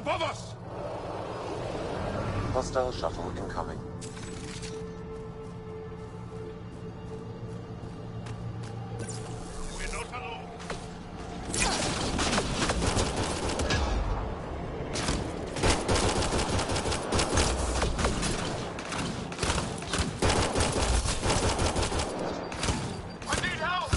Above us! Hostile shuttle incoming. We're not alone. I need help!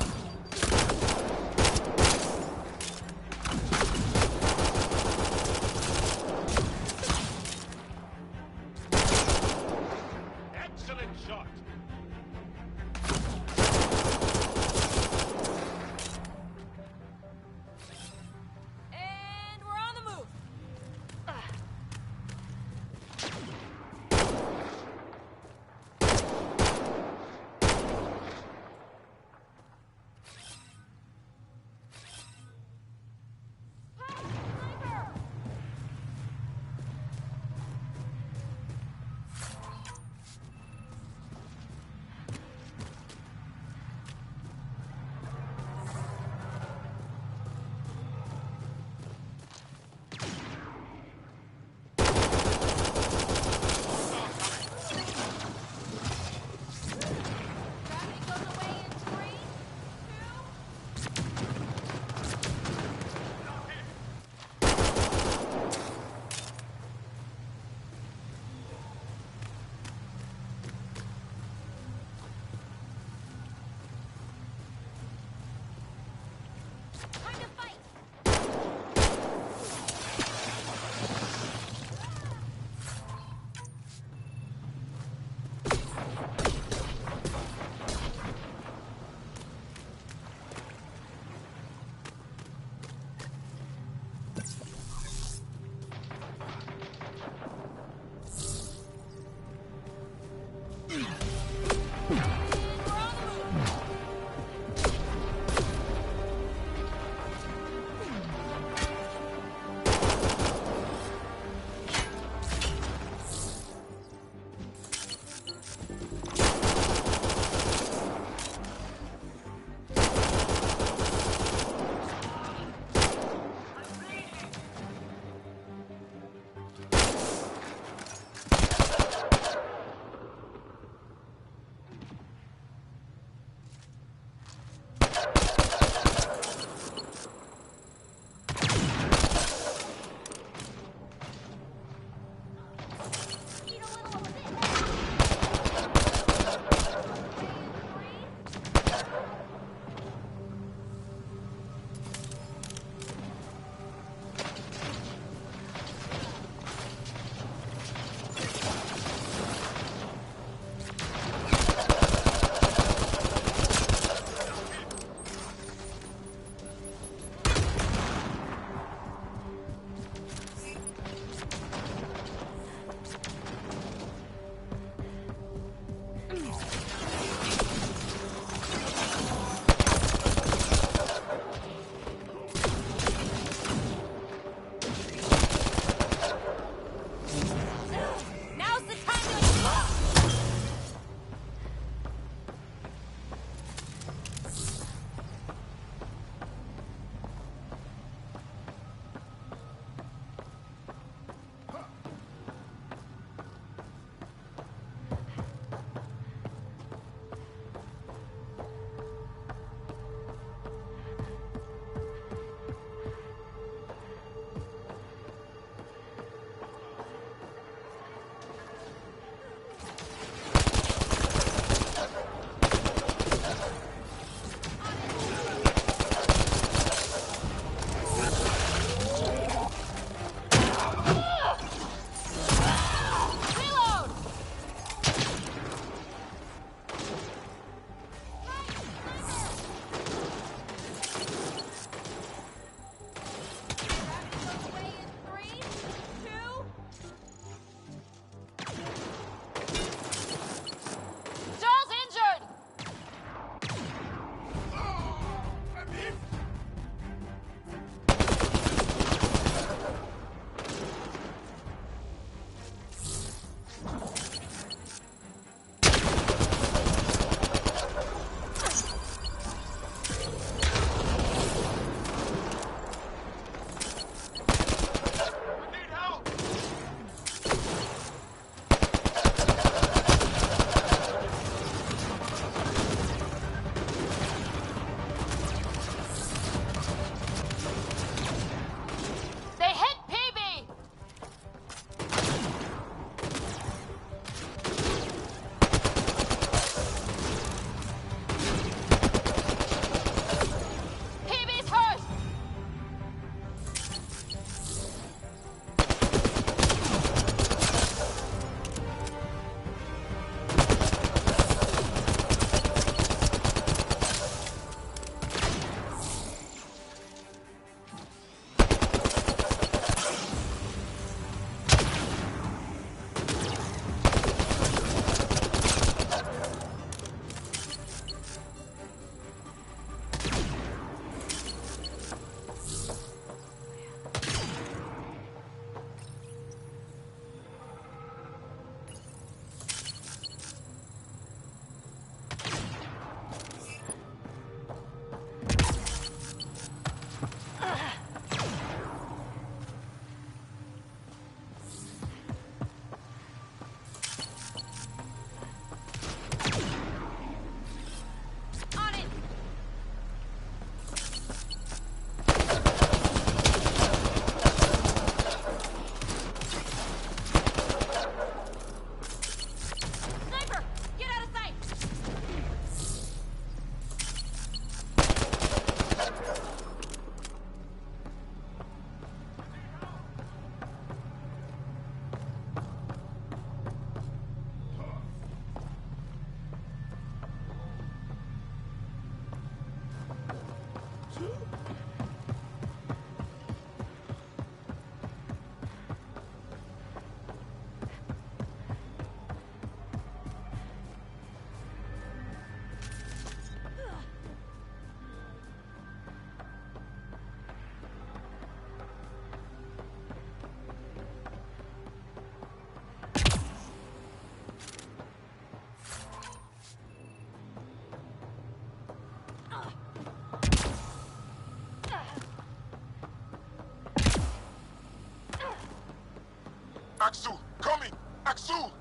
Axel, coming! Axel!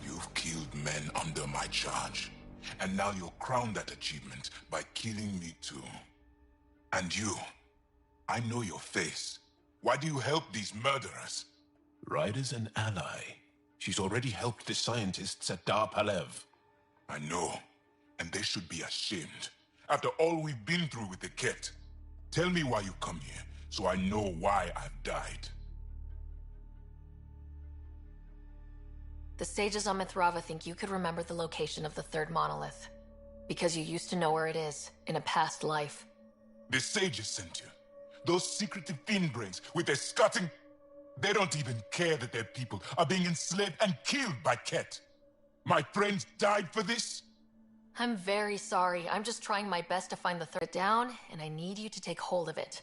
You've killed men under my charge. And now you'll crown that achievement by killing me too. And you, I know your face. Why do you help these murderers? Ryder's an ally. She's already helped the scientists at Dar Palev. I know, and they should be ashamed. After all we've been through with the Ket. Tell me why you come here, so I know why I've died. The sages on Mithrava think you could remember the location of the third monolith. Because you used to know where it is, in a past life. The sages sent you. Those secretive fiend brains with their scutting... They don't even care that their people are being enslaved and killed by Ket. My friends died for this? I'm very sorry. I'm just trying my best to find the third down, and I need you to take hold of it.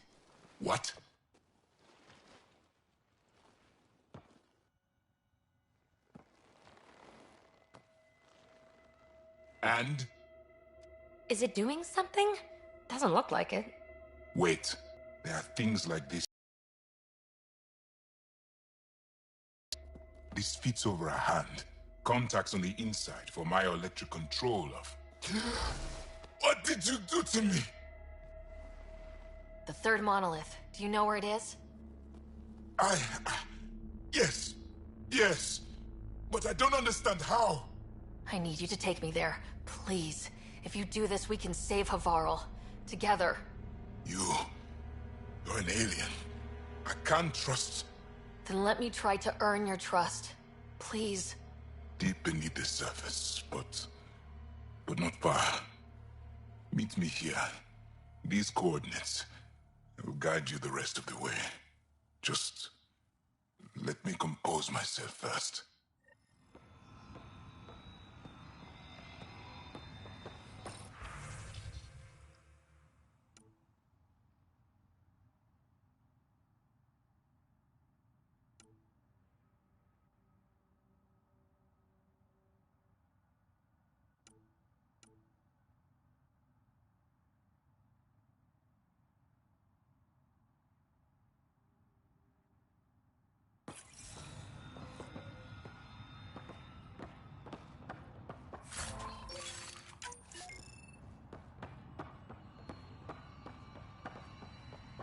What? And? Is it doing something? Doesn't look like it. Wait. There are things like this. This fits over a hand. Contacts on the inside for my electric control of... What did you do to me? The third monolith. Do you know where it is? Yes. Yes. But I don't understand how. I need you to take me there. Please. If you do this, we can save Havarl. Together. You're an alien. I can't trust... Then let me try to earn your trust. Please. Deep beneath the surface, but not far. Meet me here. These coordinates. I will guide you the rest of the way. Just let me compose myself first.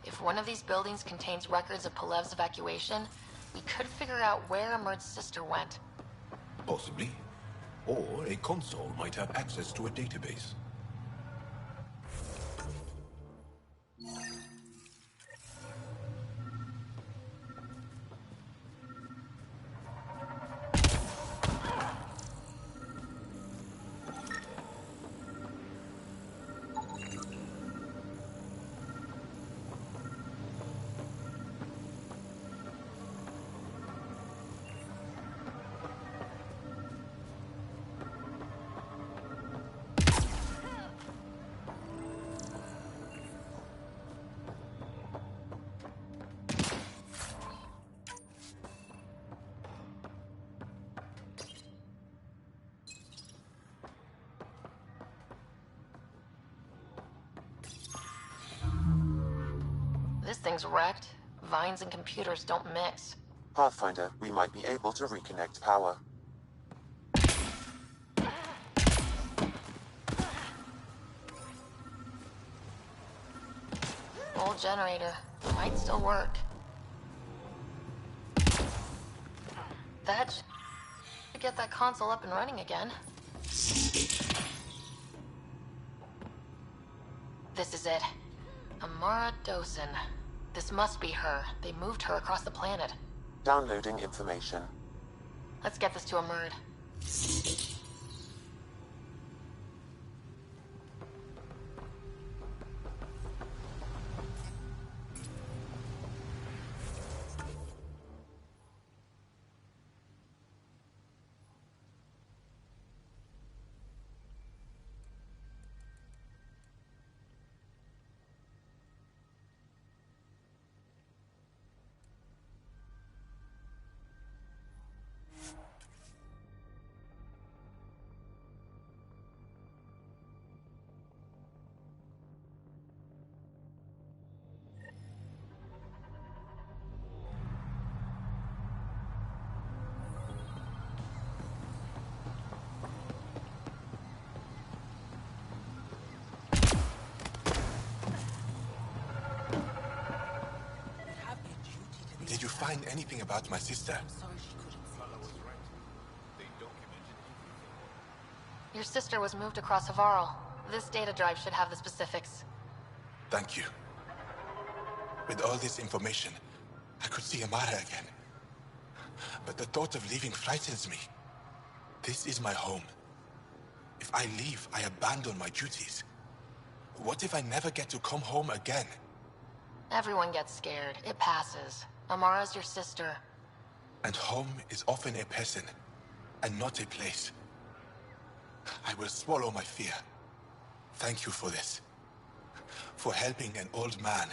If one of these buildings contains records of Palev's evacuation, we could figure out where Emert's sister went. Possibly. Or a console might have access to a database. This thing's wrecked. Vines and computers don't mix. Pathfinder, we might be able to reconnect power. Old generator. Might still work. That should get that console up and running again. This is it. Amara Dosen. This must be her. They moved her across the planet. Downloading information. Let's get this to Amerd. find anything about my sister. Your sister was moved across Havarl. This data drive should have the specifics. Thank you. With all this information, I could see Amara again. But the thought of leaving frightens me. This is my home. If I leave, I abandon my duties. What if I never get to come home again? Everyone gets scared. It passes. Amara's your sister. And home is often a person, and not a place. I will swallow my fear. Thank you for this. For helping an old man.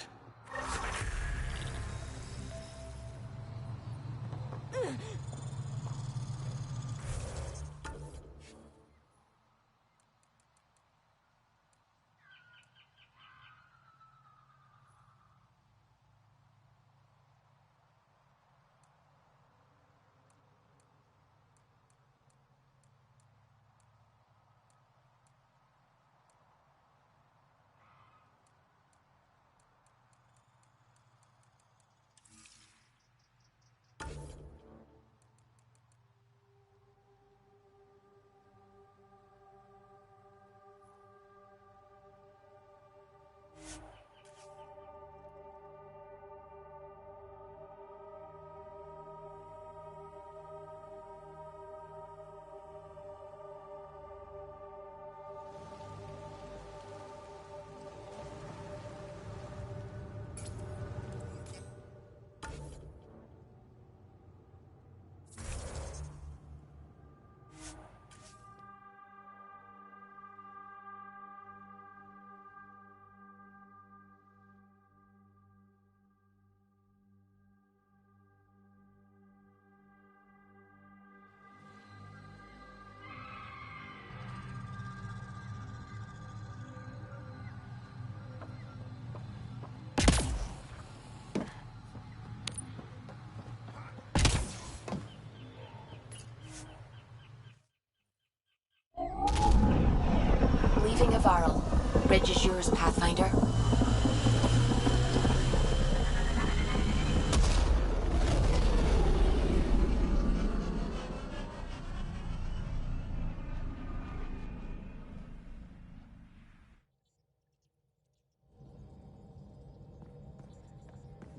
Leaving Havarl. Bridge is yours, Pathfinder.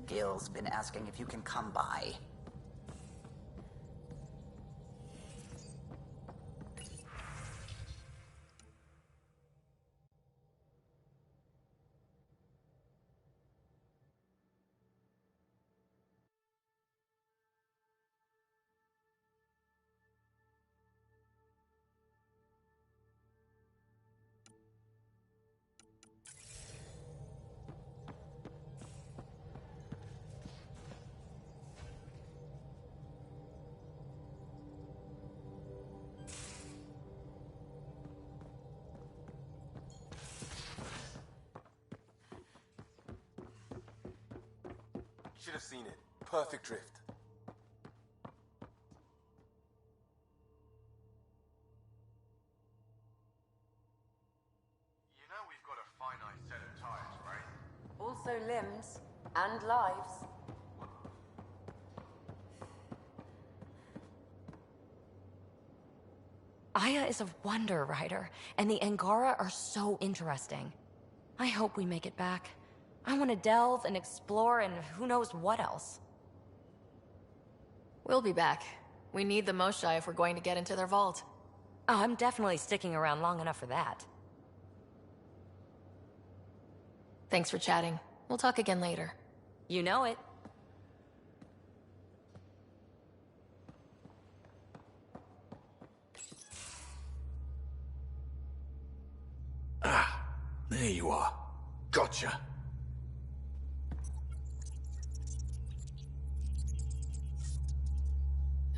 Gil's been asking if you can come by. Should have seen it. Perfect drift. You know we've got a finite set of tires, right? Also limbs and lives. Aya is a wonder rider, and the Angara are so interesting. I hope we make it back. I want to delve and explore and who knows what else. We'll be back. We need the Moshae if we're going to get into their vault. Oh, I'm definitely sticking around long enough for that. Thanks for chatting. We'll talk again later. You know it. Ah, there you are. Gotcha.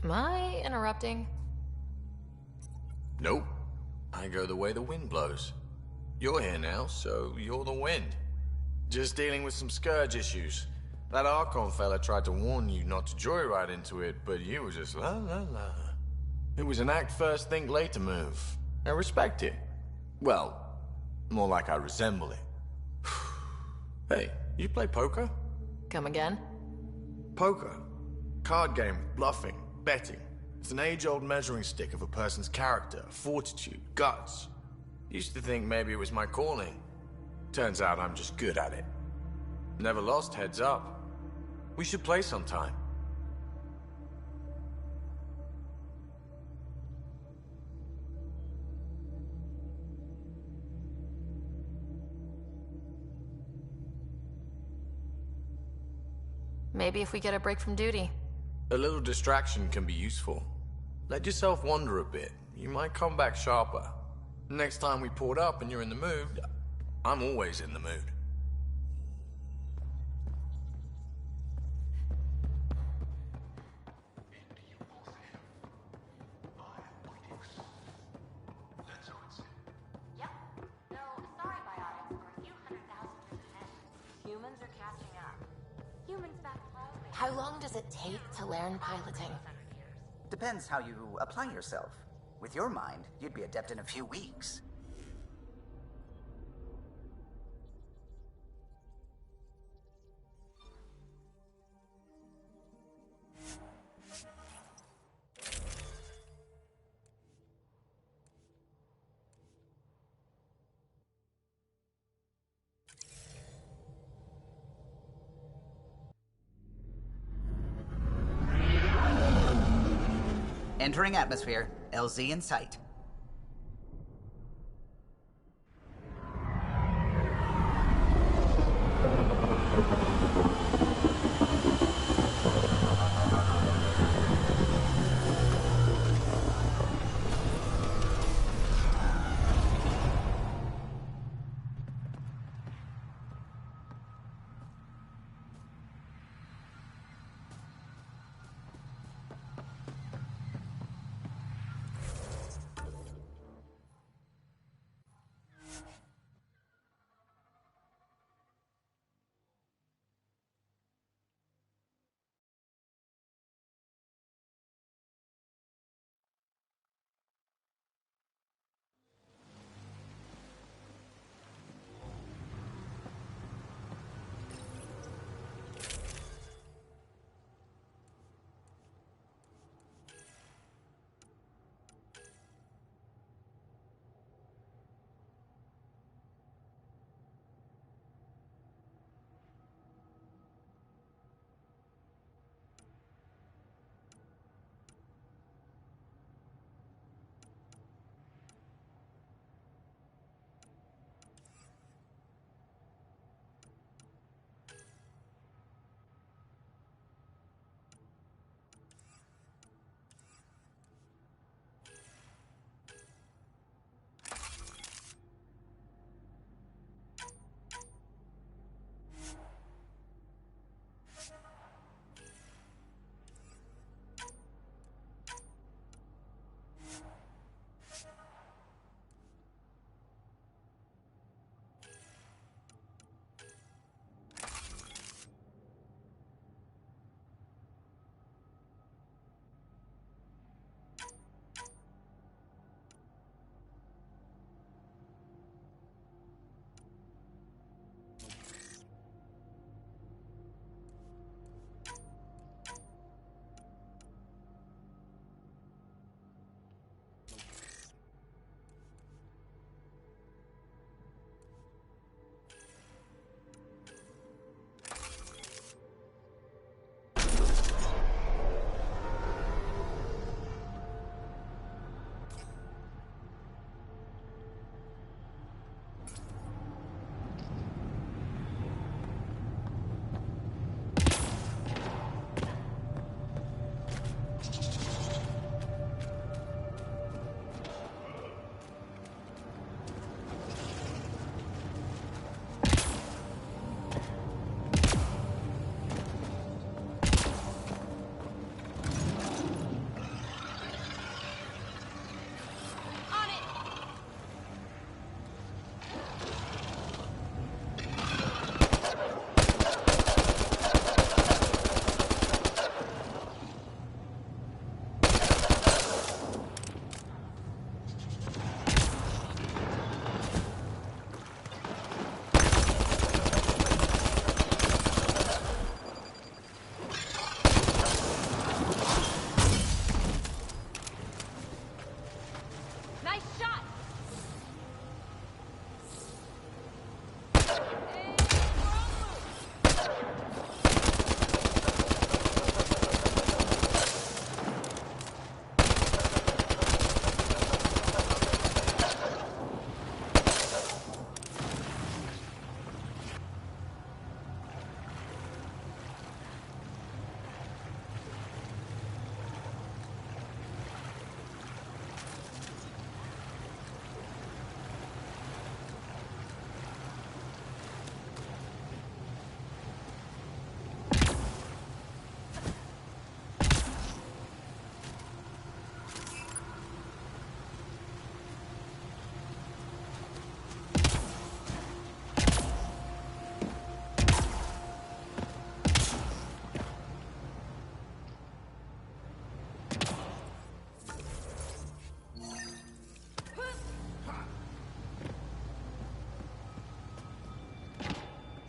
Am I interrupting? Nope. I go the way the wind blows. You're here now, so you're the wind. Just dealing with some scourge issues. That Archon fella tried to warn you not to joyride into it, but you were just la la la. It was an act first, think later move. I respect it. Well, more like I resemble it. Hey, you play poker? Come again? Poker? Card game, bluffing, betting. It's an age-old measuring stick of a person's character, fortitude, guts. Used to think maybe it was my calling. Turns out I'm just good at it. Never lost heads up. We should play sometime. Maybe if we get a break from duty. A little distraction can be useful. Let yourself wander a bit. You might come back sharper. Next time we port up and you're in the mood, I'm always in the mood. Yep. No, sorry, biotics. We're a few 100,000 years ahead. Humans are catching up. Humans back slowly. How long does it take to learn piloting? Depends how you apply yourself. With your mind, you'd be adept in a few weeks. Entering atmosphere. LZ in sight.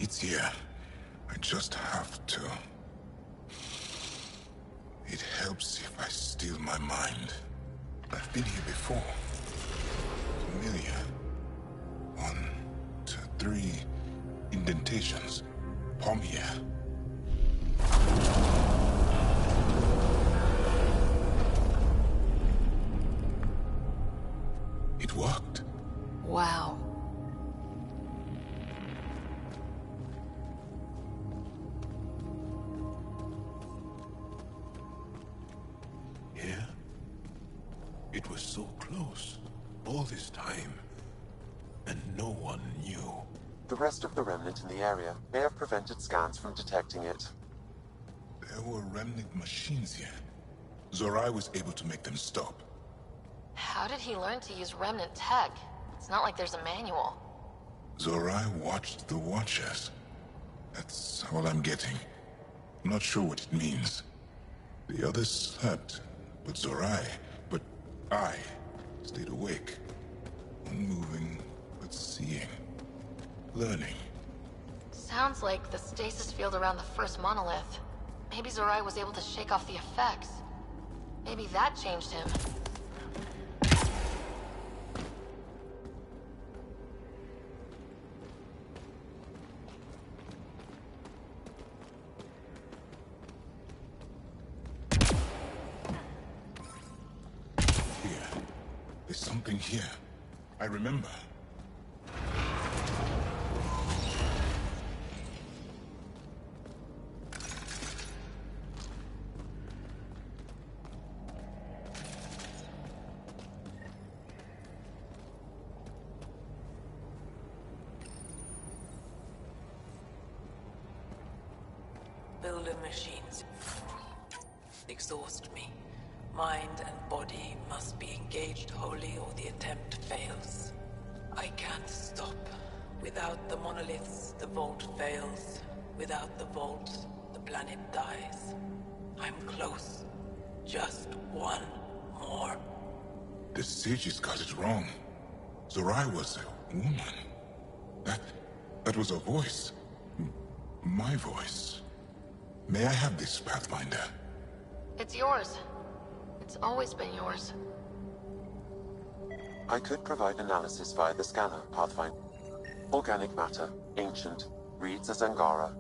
It's here. I just have to. It helps if I steal my mind. I've been here before. Familiar. 1, 2, 3 indentations. Palm here. It worked. Wow. Here? It was so close. All this time. And no one knew. The rest of the remnant in the area may have prevented scans from detecting it. There were remnant machines here. Zorai was able to make them stop. How did he learn to use remnant tech? It's not like there's a manual. Zorai watched the Watchers. That's all I'm getting. I'm not sure what it means. The others slept, but I stayed awake. Unmoving, but seeing. Learning. Sounds like the stasis field around the first monolith. Maybe Zorai was able to shake off the effects. Maybe that changed him. There's something here. I remember. Builder machines exhaust me. Mind and body must be engaged wholly or the attempt fails. I can't stop. Without the monoliths, the vault fails. Without the vault, the planet dies. I'm close. Just one more. The sages got it wrong. Zorai was a woman. That was a voice. My voice. May I have this, Pathfinder? It's yours. It's always been yours. I could provide analysis via the scanner, Pathfinder. Organic matter, ancient, reads as Angara.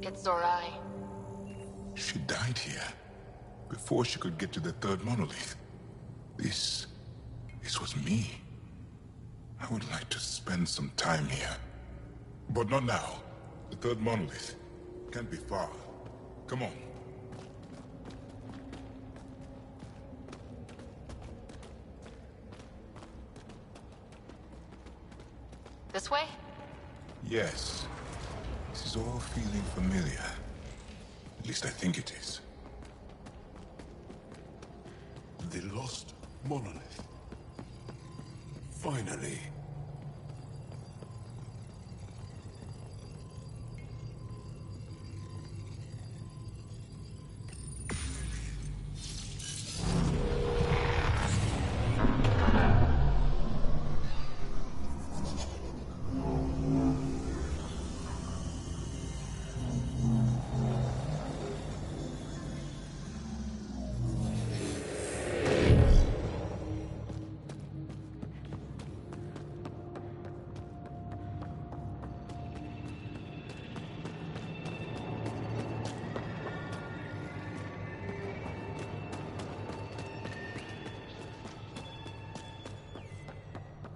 It's Zorai. She died here, before she could get to the third monolith. This was me. I would like to spend some time here. But not now. The third monolith can't be far. Come on. This way? Yes. This is all feeling familiar. At least I think it is. The lost monolith. Finally.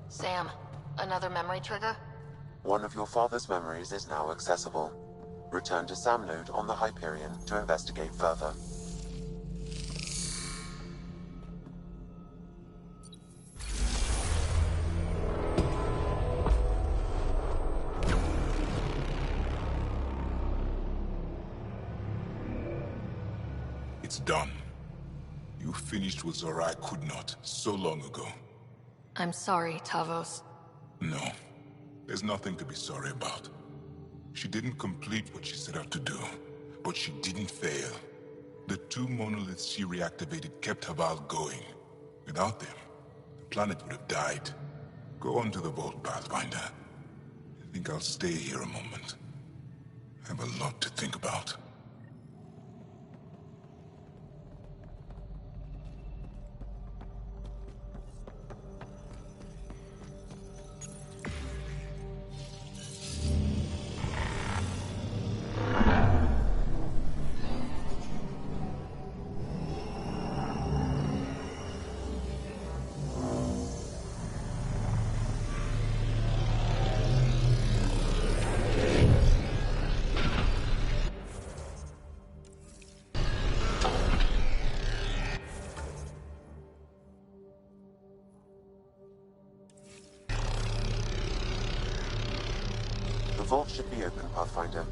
Sam, another memory trigger? One of your father's memories is now accessible. Return to Sam Node on the Hyperion to investigate further. It's done. You finished what Zorai could not so long ago. I'm sorry, Tavos. No. There's nothing to be sorry about. She didn't complete what she set out to do, but she didn't fail. The 2 monoliths she reactivated kept Haval going. Without them, the planet would have died. Go on to the vault, Pathfinder. I think I'll stay here a moment. I have a lot to think about. The vault should be open, Pathfinder.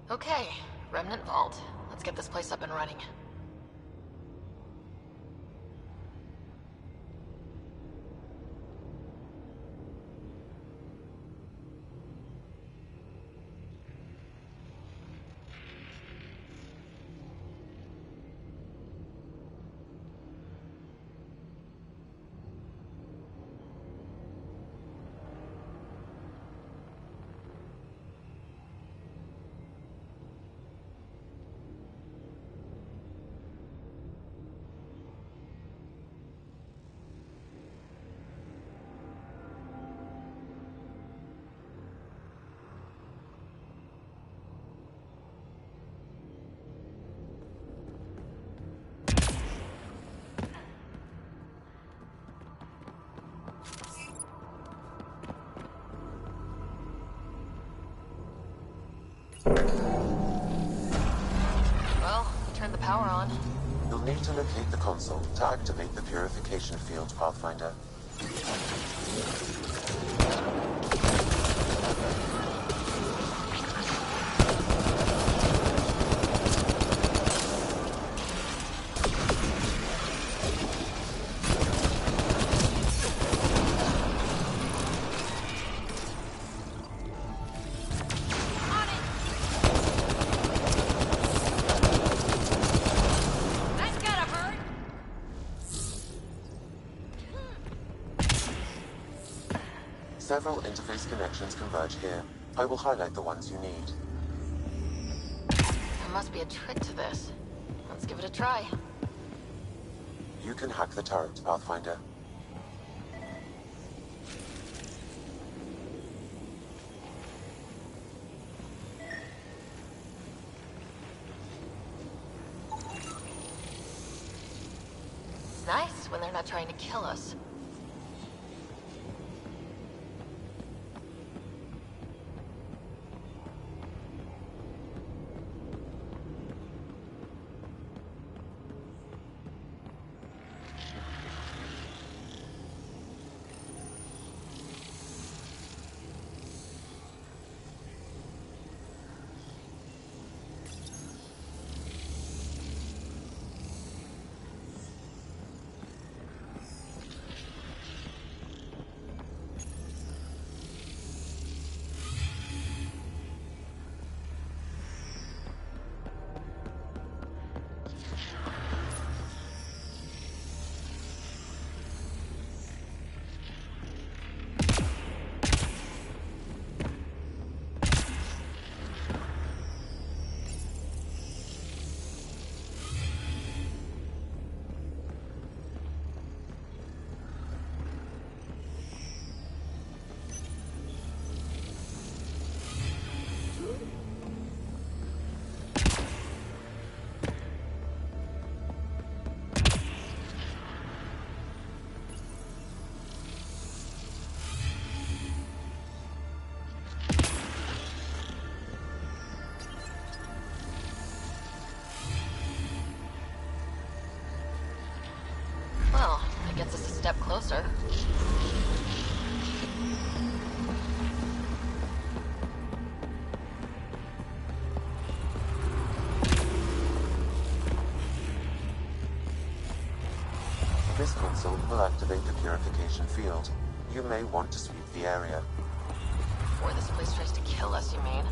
Okay, Remnant Vault. Let's get this place up and running. Well, turn the power on. You'll need to locate the console to activate the purification field, Pathfinder. Several interface connections converge here. I will highlight the ones you need. There must be a trick to this. Let's give it a try. You can hack the turret, Pathfinder. Nice when they're not trying to kill us. Well, that gets us a step closer. This console will activate the purification field. You may want to sweep the area. Before this place tries to kill us, you mean?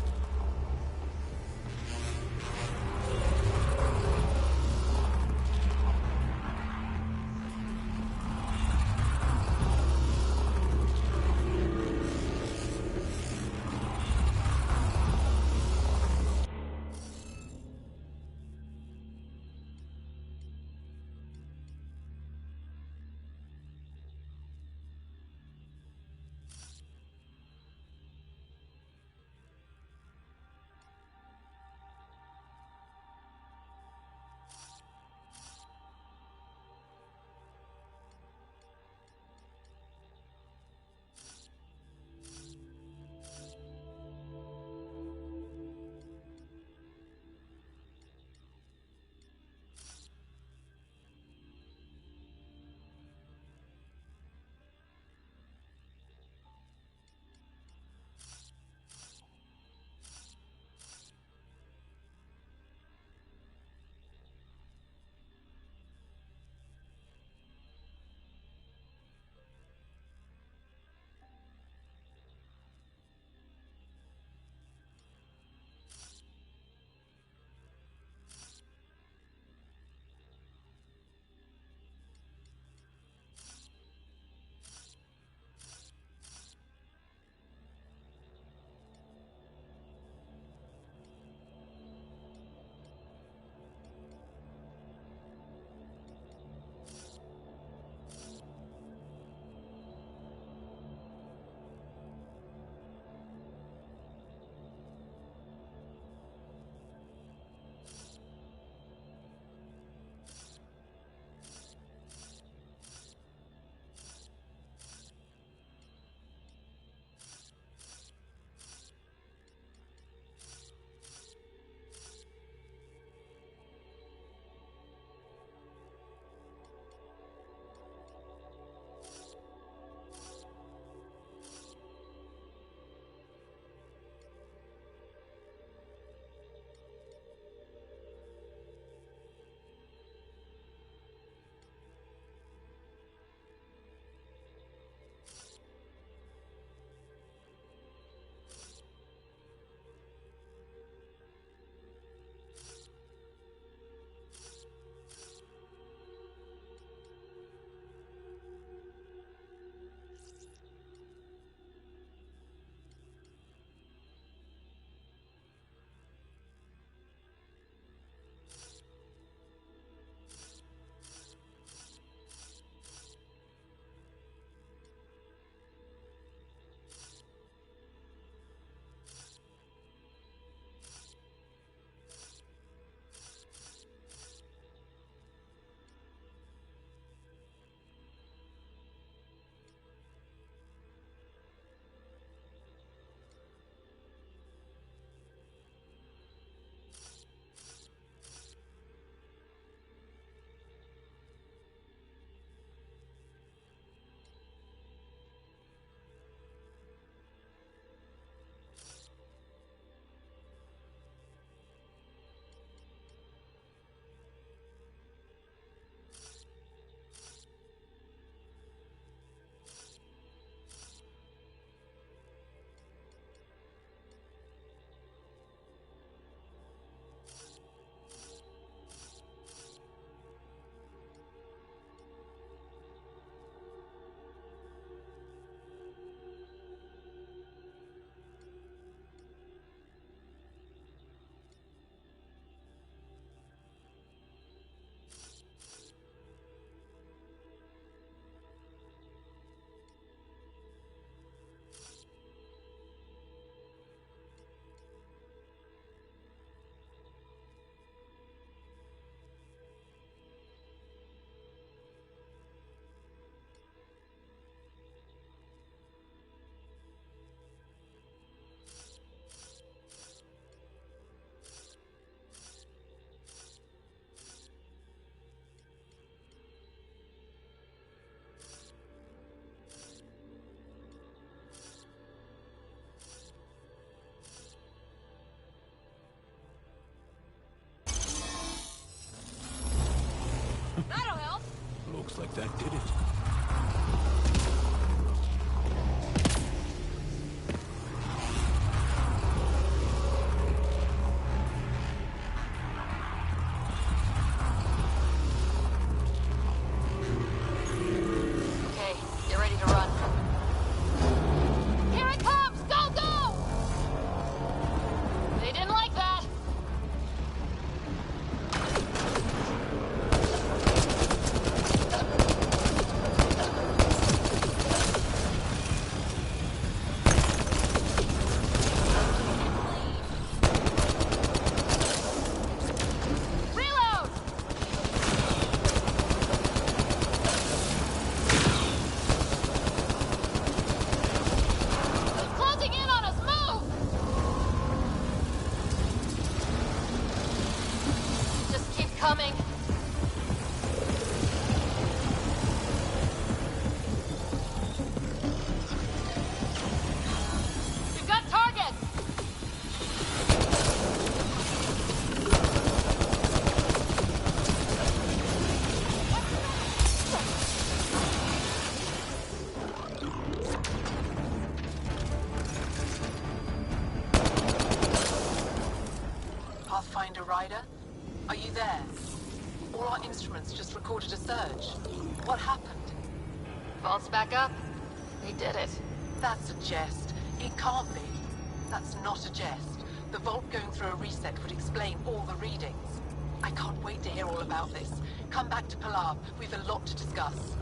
Just like that did it. Okay, get ready to run. Here it comes! Go, go! They didn't like that. Reload! They're closing in on us! Move! Just keep coming. We've got targets! Pathfinder Rider? Are you there? All our instruments just recorded a surge. What happened? Vault's back up. We did it. That's a jest. It can't be. That's not a jest. The vault going through a reset would explain all the readings. I can't wait to hear all about this. Come back to Palau. We've a lot to discuss.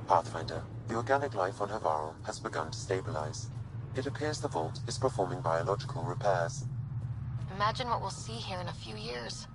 Pathfinder, the organic life on Havarl has begun to stabilize. It appears the vault is performing biological repairs. Imagine what we'll see here in a few years.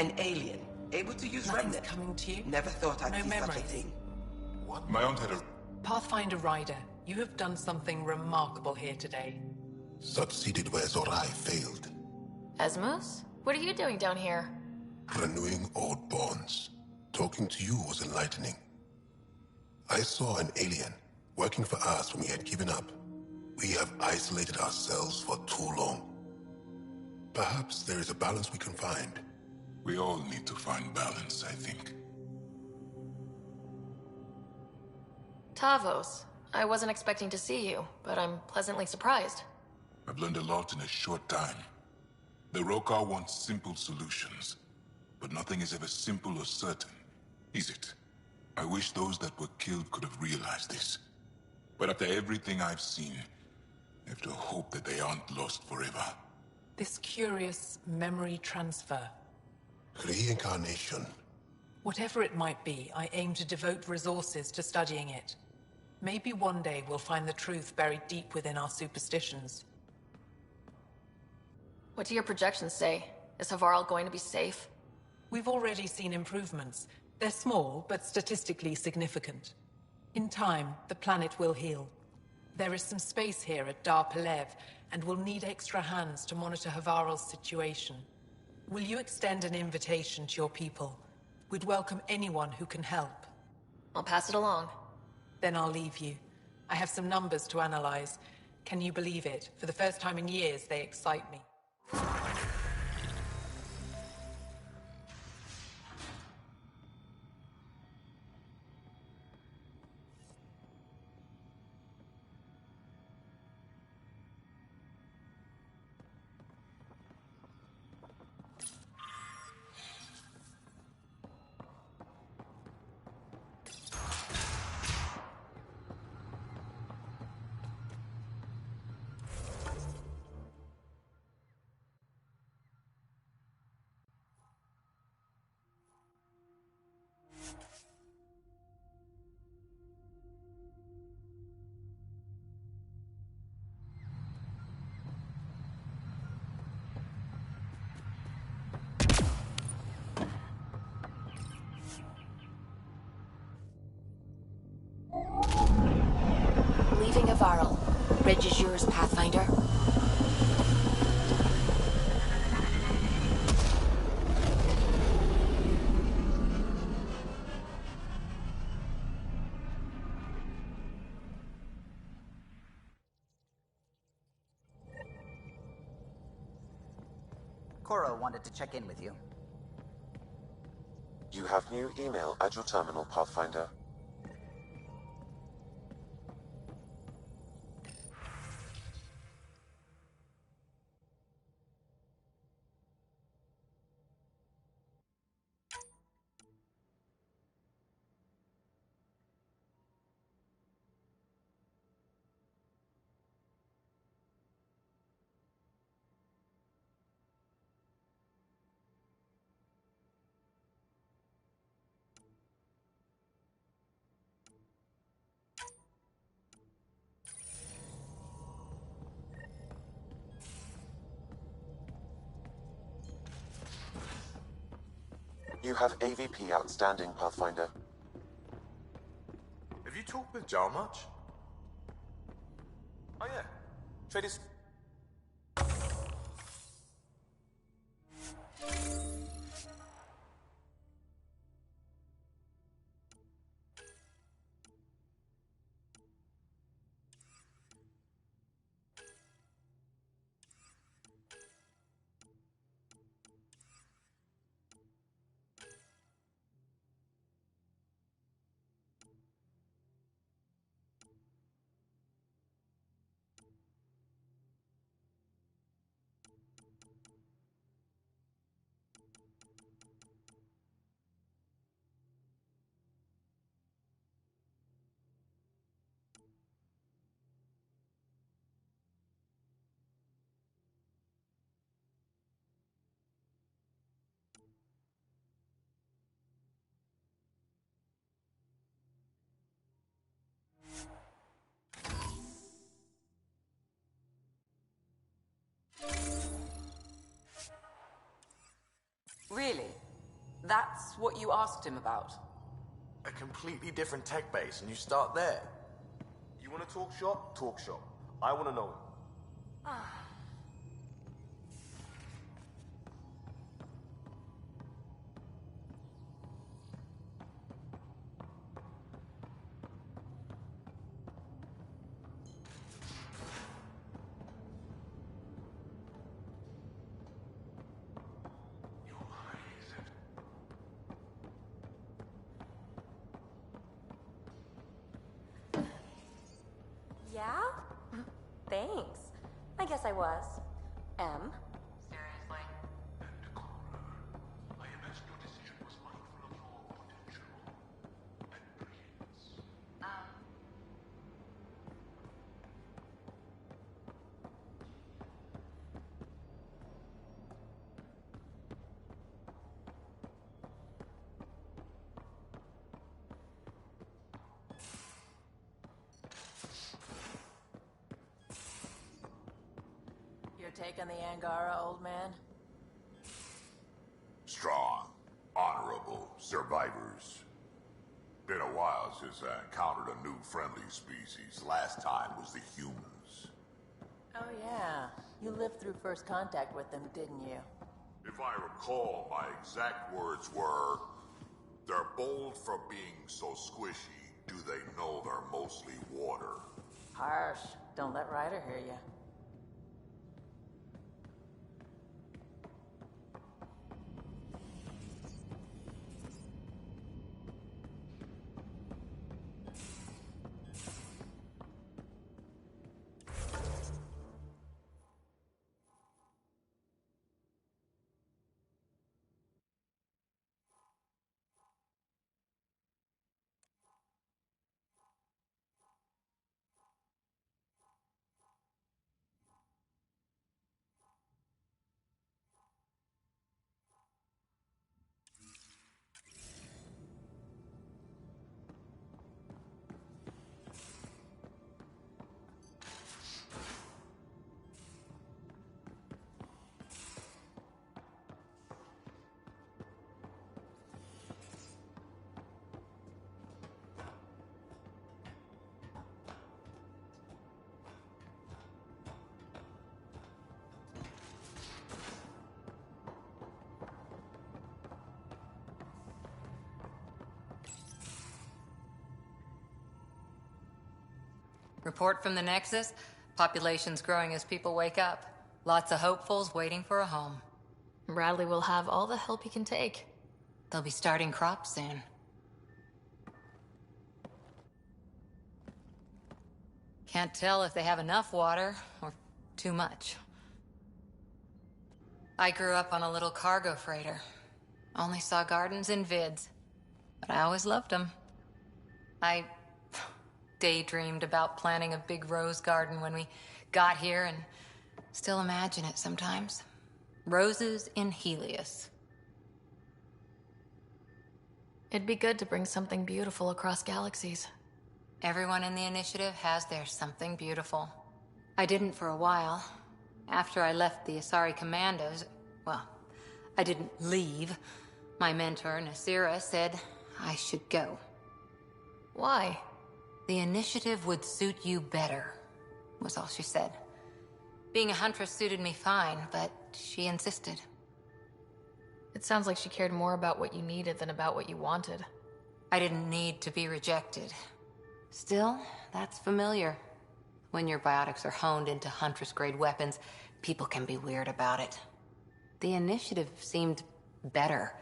An alien, able to use Nothing's remnant. coming to you? Never thought I'd No see such a memories. thing. What? My aunt had a... Pathfinder Ryder, you have done something remarkable here today. Succeeded where Zorai failed. Asmus? What are you doing down here? Renewing old bonds. Talking to you was enlightening. I saw an alien working for us when we had given up. We have isolated ourselves for too long. Perhaps there is a balance we can find. We all need to find balance, I think. Tavos, I wasn't expecting to see you, but I'm pleasantly surprised. I've learned a lot in a short time. The Rokar want simple solutions, but nothing is ever simple or certain, is it? I wish those that were killed could have realized this. But after everything I've seen, I have to hope that they aren't lost forever. This curious memory transfer. Reincarnation. Whatever it might be, I aim to devote resources to studying it. Maybe one day we'll find the truth buried deep within our superstitions. What do your projections say? Is Havarl going to be safe? We've already seen improvements. They're small, but statistically significant. In time, the planet will heal. There is some space here at Dar Palev, and we'll need extra hands to monitor Havarl's situation. Will you extend an invitation to your people? We'd welcome anyone who can help. I'll pass it along. Then I'll leave you. I have some numbers to analyze. Can you believe it? For the first time in years, they excite me. Leaving Havarl. Bridge is yours, Pathfinder. Cora wanted to check in with you. You have new email at your terminal, Pathfinder. You have AVP outstanding, Pathfinder. Have you talked with Jar much? Oh yeah. Trade is... That's what you asked him about? A completely different tech base, and you start there. You want to talk shop? Talk shop. I want to know him. Yeah? Thanks. I guess I was. M? Seriously? I imagine your decision was mindful of your potential and brilliance. Your take on the Angara, old man? Strong, honorable survivors. Been a while since I encountered a new friendly species. Last time was the humans. Oh yeah, you lived through first contact with them, didn't you? If I recall, my exact words were, "They're bold for being so squishy. Do they know they're mostly water?" Harsh. Don't let Ryder hear you. Report from the Nexus. Population's growing as people wake up. Lots of hopefuls waiting for a home. Bradley will have all the help he can take. They'll be starting crops soon. Can't tell if they have enough water or too much. I grew up on a little cargo freighter. Only saw gardens in vids, but I always loved them. I daydreamed about planting a big rose garden when we got here and still imagine it sometimes. Roses in Helios. It'd be good to bring something beautiful across galaxies. Everyone in the initiative has their something beautiful. I didn't for a while. After I left the Asari Commandos, well, I didn't leave. My mentor, Nasira, said I should go. Why? The initiative would suit you better, was all she said. Being a huntress suited me fine, but she insisted. It sounds like she cared more about what you needed than about what you wanted. I didn't need to be rejected. Still, that's familiar. When your biotics are honed into huntress-grade weapons, people can be weird about it. The initiative seemed better.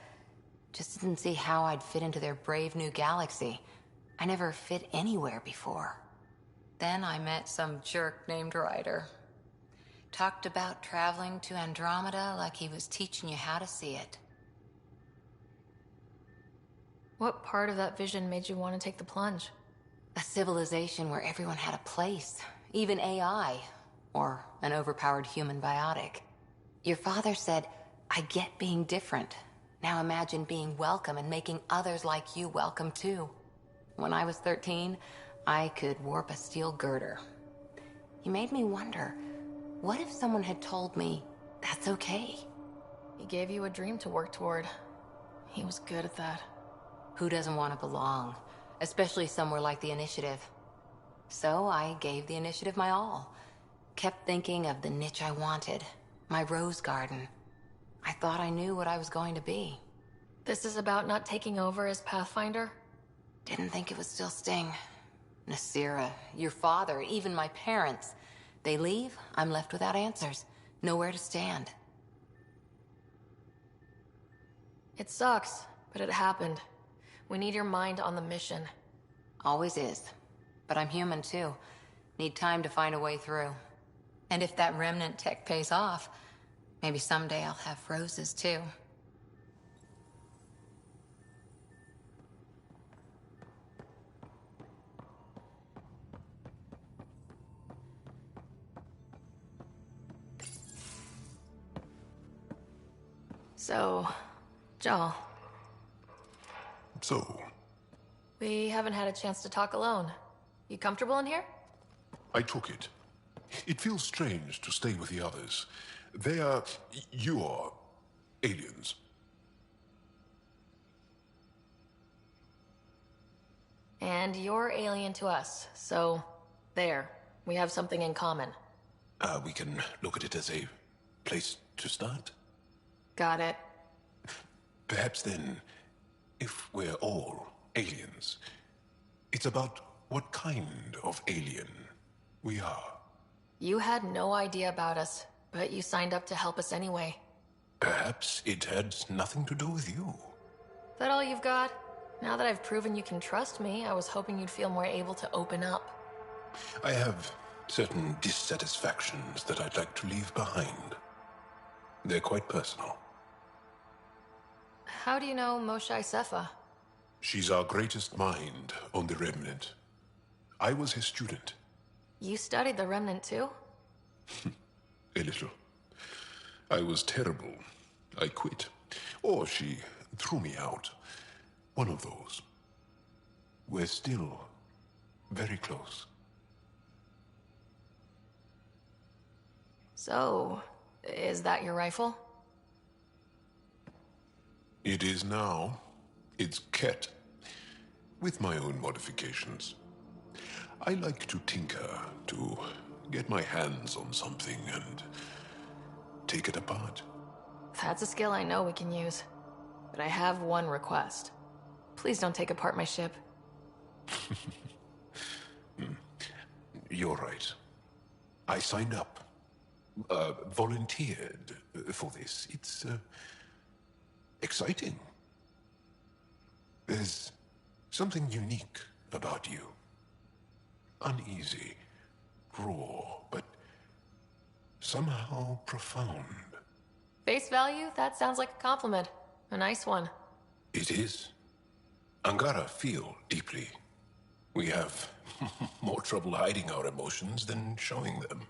Just didn't see how I'd fit into their brave new galaxy. I never fit anywhere before. Then I met some jerk named Ryder. Talked about traveling to Andromeda like he was teaching you how to see it. What part of that vision made you want to take the plunge? A civilization where everyone had a place, even AI, or an overpowered human biotic. Your father said, I get being different. Now imagine being welcome and making others like you welcome too. When I was 13, I could warp a steel girder. He made me wonder, what if someone had told me, that's okay? He gave you a dream to work toward. He was good at that. Who doesn't want to belong? Especially somewhere like the Initiative. So I gave the Initiative my all. Kept thinking of the niche I wanted. My rose garden. I thought I knew what I was going to be. This is about not taking over as Pathfinder? Didn't think it would still sting. Nasira, your father, even my parents. They leave, I'm left without answers. Nowhere to stand. It sucks, but it happened. We need your mind on the mission. Always is. But I'm human too. Need time to find a way through. And if that remnant tech pays off, maybe someday I'll have roses too. So, Joel. So? We haven't had a chance to talk alone. You comfortable in here? I took it. It feels strange to stay with the others. They are... you are... aliens. And you're alien to us, so... there. We have something in common. We can look at it as a place to start? Got it. Perhaps then, if we're all aliens, it's about what kind of alien we are. You had no idea about us, but you signed up to help us anyway. Perhaps it had nothing to do with you. That all you've got? Now that I've proven you can trust me, I was hoping you'd feel more able to open up. I have certain dissatisfactions that I'd like to leave behind. They're quite personal. How do you know Moshe Sefa? She's our greatest mind on the Remnant. I was his student. You studied the Remnant too? A little. I was terrible. I quit. Or she threw me out. One of those. We're still very close. So, is that your rifle? It is now. It's Ket. With my own modifications. I like to tinker, to get my hands on something and take it apart. That's a skill I know we can use. But I have one request. Please don't take apart my ship. You're right. I signed up. Volunteered for this. It's exciting. There's something unique about you. Uneasy, raw, but somehow profound. Face value? That sounds like a compliment. A nice one. It is. Angara feel deeply. We have more trouble hiding our emotions than showing them.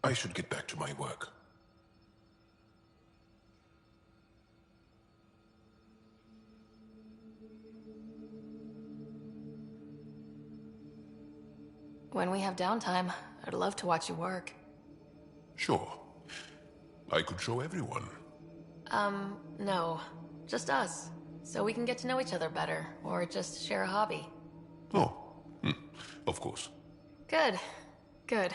I should get back to my work. When we have downtime, I'd love to watch you work. Sure. I could show everyone. No. Just us. So we can get to know each other better, or just share a hobby. Oh, of course. Good. Good.